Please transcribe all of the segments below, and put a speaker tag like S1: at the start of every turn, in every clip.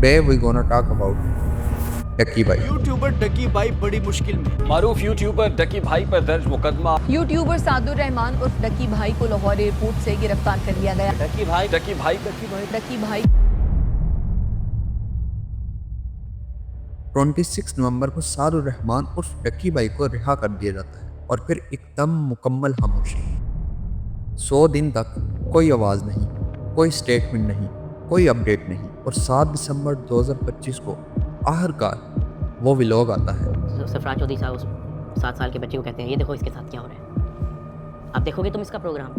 S1: Today we gonna talk about Ducky भाई।
S2: YouTuber डकी भाई बड़ी मुश्किल में।
S3: मारूफ यूट्यूबर डकी भाई पर दर्ज मुकदमा।
S4: यूट्यूबर सादुर रहमान उर्फ डकी भाई को लाहौर एयरपोर्ट से गिरफ्तार कर लिया गया।
S3: डकी भाई डकी भाई डकी भाई
S4: डकी भाई
S1: 26 नवंबर को सादुर रहमान उर्फ डक्की भाई को रिहा कर दिया जाता है और फिर एकदम मुकम्मल खामोशी। 100 दिन तक कोई आवाज़ नहीं, कोई स्टेटमेंट नहीं, कोई अपडेट नहीं और 7 दिसंबर 2025 को आखिरकार वो व्लॉग आता है।
S5: सरफराज चौधरी साहब उस 7 साल के बच्चे को कहते हैं, ये देखो इसके साथ क्या हो रहा है, आप देखोगे तुम इसका प्रोग्राम?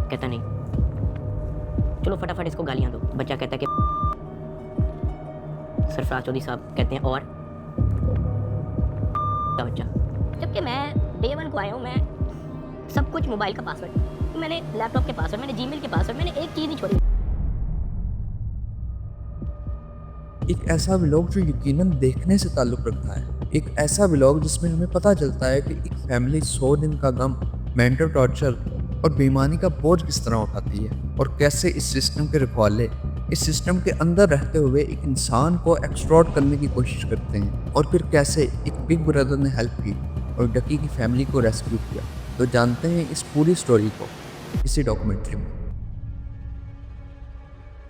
S5: कहता नहीं, चलो फटाफट इसको गालियाँ दो। बच्चा कहता है कि सरफराज चौधरी साहब कहते हैं और बच्चा, जबकि मैं डे 1 को आया हूँ, मैं सब कुछ मोबाइल का पासवर्ड, मैंने लैपटॉप के पासवर्ड, मैंने जीमेल के पासवर्ड, मैंने एक चीज़ नहीं छोड़ी।
S1: एक ऐसा व्लॉग जो यकीनन देखने से ताल्लुक़ रखता है, एक ऐसा व्लॉग जिसमें हमें पता चलता है कि एक फैमिली 100 दिन का गम, मेंटल टॉर्चर और बेईमानी का बोझ किस तरह उठाती है और कैसे इस सिस्टम के रखवाले इस सिस्टम के अंदर रहते हुए एक इंसान को एक्सट्रॉट करने की कोशिश करते हैं और फिर कैसे एक बिग ब्रदर ने हेल्प की और डकी की फैमिली को रेस्क्यू किया। तो जानते हैं इस पूरी स्टोरी को इसी डॉक्यूमेंट्री में।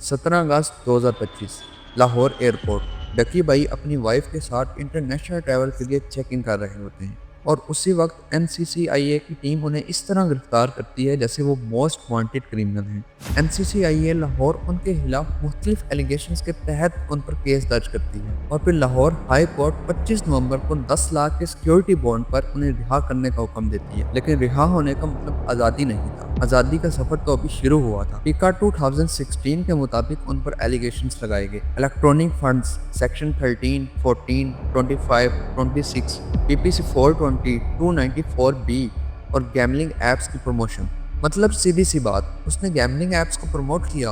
S1: 17 अगस्त 2025 लाहौर एयरपोर्ट। डकी भाई अपनी वाइफ के साथ इंटरनेशनल ट्रैवल के लिए चेक इन कर रहे होते हैं और उसी वक्त NCCIA की टीम उन्हें इस तरह गिरफ्तार करती है जैसे वो मोस्ट वांटेड क्रिमिनल हैं। NCCIA लाहौर उनके खिलाफ मुख्तलिफ एलिगेशंस के तहत उन पर केस दर्ज करती है और फिर लाहौर हाई कोर्ट 25 नवंबर को 10 लाख के सिक्योरिटी बॉन्ड पर उन्हें रिहा करने का हुक्म देती है। लेकिन रिहा होने का मतलब आज़ादी नहीं था, आज़ादी का सफर तो अभी शुरू हुआ था। टीका 2016 के मुताबिक उन पर एलिगेशंस लगाए गए। Electronic funds section 13, 14, 25, 26, PPC 420, 294B और गैमलिंग ऐप्स की प्रमोशन। मतलब सीधी सी बात, उसने गैमलिंग ऐप्स को प्रमोट किया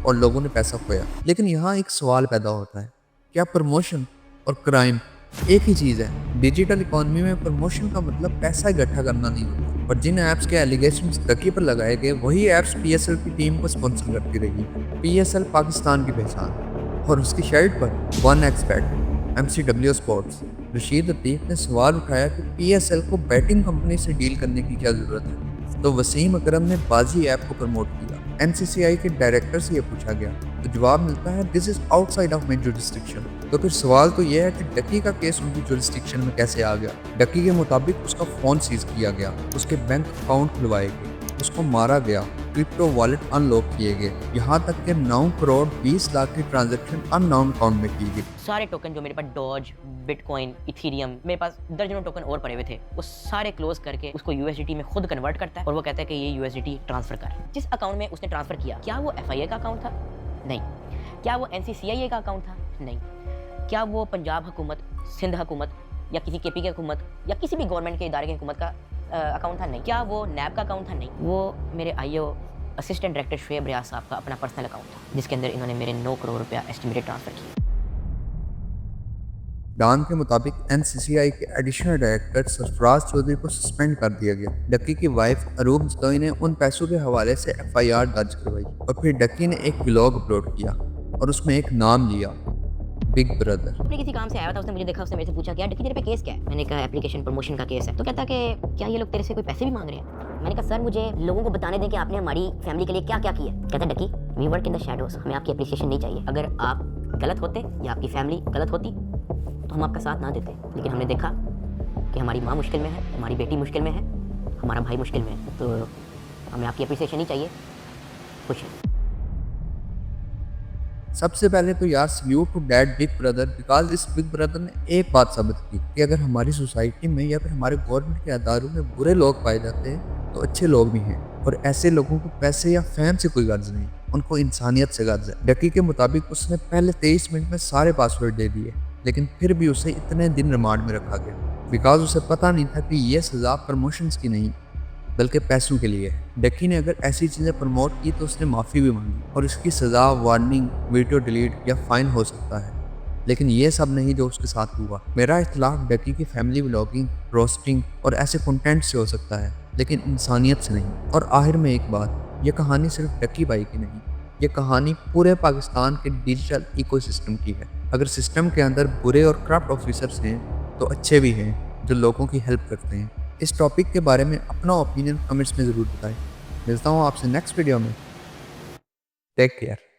S1: और लोगों ने पैसा खोया। लेकिन यहाँ एक सवाल पैदा होता है, क्या प्रमोशन और क्राइम एक ही चीज़ है? डिजिटल इकोनॉमी में प्रमोशन का मतलब पैसा इकट्ठा करना नहीं होता। और जिन ऐप्स के एलिगेशंस डकी पर लगाए गए वही ऐप्स PSL की टीम को स्पॉन्सर करती रही। PSL पाकिस्तान की पहचान और उसकी शर्ट पर 1xBet, MCW स्पोर्ट्स। रशीद लतीफ़ ने सवाल उठाया कि PSL को बैटिंग कंपनी से डील करने की क्या ज़रूरत है, तो वसीम अकरम ने बाजी ऐप को प्रमोट किया। NCCI के डायरेक्टर से यह पूछा गया तो जवाब मिलता है this is outside of my jurisdiction. तो फिर सवाल तो यह है कि डकी का केस उनकी जुरिस्डिक्शन में कैसे आ गया? डकी के मुताबिक उसका फ़ोन सीज किया गया, उसके बैंक अकाउंट खुलवाए गए, उसको मारा गया, क्रिप्टो वॉलेट अनलॉक किए गए, यहाँ तक कि 9 करोड़ 20 लाख की ट्रांजैक्शन अननोन अकाउंट में की गई।
S5: सारे टोकन जो मेरे पास डॉज, बिटकॉइन, इथीरियम, मेरे पास दर्जनों टोकन और पड़े हुए थे, वो सारे क्लोज करके उसको USDT में खुद कन्वर्ट करता है और वो कहता है कि ये USDT ट्रांसफर कर। जिस अकाउंट में उसने ट्रांसफर किया, क्या वो FIA का अकाउंट था? नहीं। क्या वो NCCIA का अकाउंट था? नहीं। क्या वो पंजाब हुकूमत, सिंध हुकूमत या किसी KP की हुकूमत या किसी भी गवर्नमेंट के इदारे की हुकूमत का अकाउंट था? नहीं। क्या वो NAB का अकाउंट था? नहीं। वो मेरे IO असिस्टेंट डायरेक्टर शुएब रियाज साहब का अपना पर्सनल अकाउंट था जिसके अंदर इन्होंने मेरे 9 करोड़ रुपया एस्टिमेटेड ट्रांसफर किए।
S1: डान के मुताबिक NCCI के एडिशनल डायरेक्टर सरफराज चौधरी को सस्पेंड कर दिया गया। डकी की वाइफ अरूब जदोई ने उन पैसों के हवाले से FIR दर्ज करवाई और फिर डकी ने एक व्लॉग अपलोड किया और उसमें एक नाम लिया, बिग ब्रदर।
S5: अपने किसी काम से आया था, उसने मुझे देखा, उसने मेरे से पूछा कि यार डकी तेरे पे केस क्या है? मैंने कहा एप्लीकेशन प्रमोशन का केस है। तो कहता कि क्या ये लोग तेरे से कोई पैसे भी मांग रहे हैं? मैंने कहा सर मुझे लोगों को बताने दें कि आपने हमारी फैमिली के लिए क्या क्या किया। कहता Ducky we work in the shadows, हमें आपकी एप्रिसिएशन नहीं चाहिए। अगर आप गलत होते या आपकी फैमिली गलत होती तो हम आपका साथ ना देते, लेकिन हमने देखा कि हमारी माँ मुश्किल में है, हमारी बेटी मुश्किल में है, हमारा भाई मुश्किल में है, तो हमें आपकी एप्रिसिएशन नहीं चाहिए। खुश है।
S1: सबसे पहले तो यार salute to dad big brother, because इस बिग ब्रदर ने एक बात साबित की कि अगर हमारी सोसाइटी में या फिर हमारे गवर्नमेंट के अदारों में बुरे लोग पाए जाते हैं तो अच्छे लोग भी हैं और ऐसे लोगों को पैसे या फैम से कोई गर्ज नहीं, उनको इंसानियत से गर्ज है। डकी के मुताबिक उसने पहले 23 मिनट में सारे पासवर्ड दे दिए, लेकिन फिर भी उसे इतने दिन रिमांड में रखा गया बिकॉज उसे पता नहीं था कि ये सज़ा प्रमोशंस की नहीं बल्कि पैसों के लिए है। डकी ने अगर ऐसी चीज़ें प्रमोट की तो उसने माफ़ी भी मांगी और इसकी सज़ा वार्निंग, वीडियो डिलीट या फाइन हो सकता है, लेकिन ये सब नहीं जो उसके साथ हुआ। मेरा इख्तलाफ डकी की फैमिली व्लॉगिंग, रोस्टिंग और ऐसे कंटेंट से हो सकता है, लेकिन इंसानियत से नहीं। और आखिर में एक बात, यह कहानी सिर्फ डकी भाई की नहीं, ये कहानी पूरे पाकिस्तान के डिजिटल इकोसिस्टम की है। अगर सिस्टम के अंदर बुरे और करप्ट ऑफिसर्स हैं तो अच्छे भी हैं जो लोगों की हेल्प करते हैं। इस टॉपिक के बारे में अपना ओपिनियन कमेंट्स में ज़रूर बताएं। मिलता हूँ आपसे नेक्स्ट वीडियो में। Take care.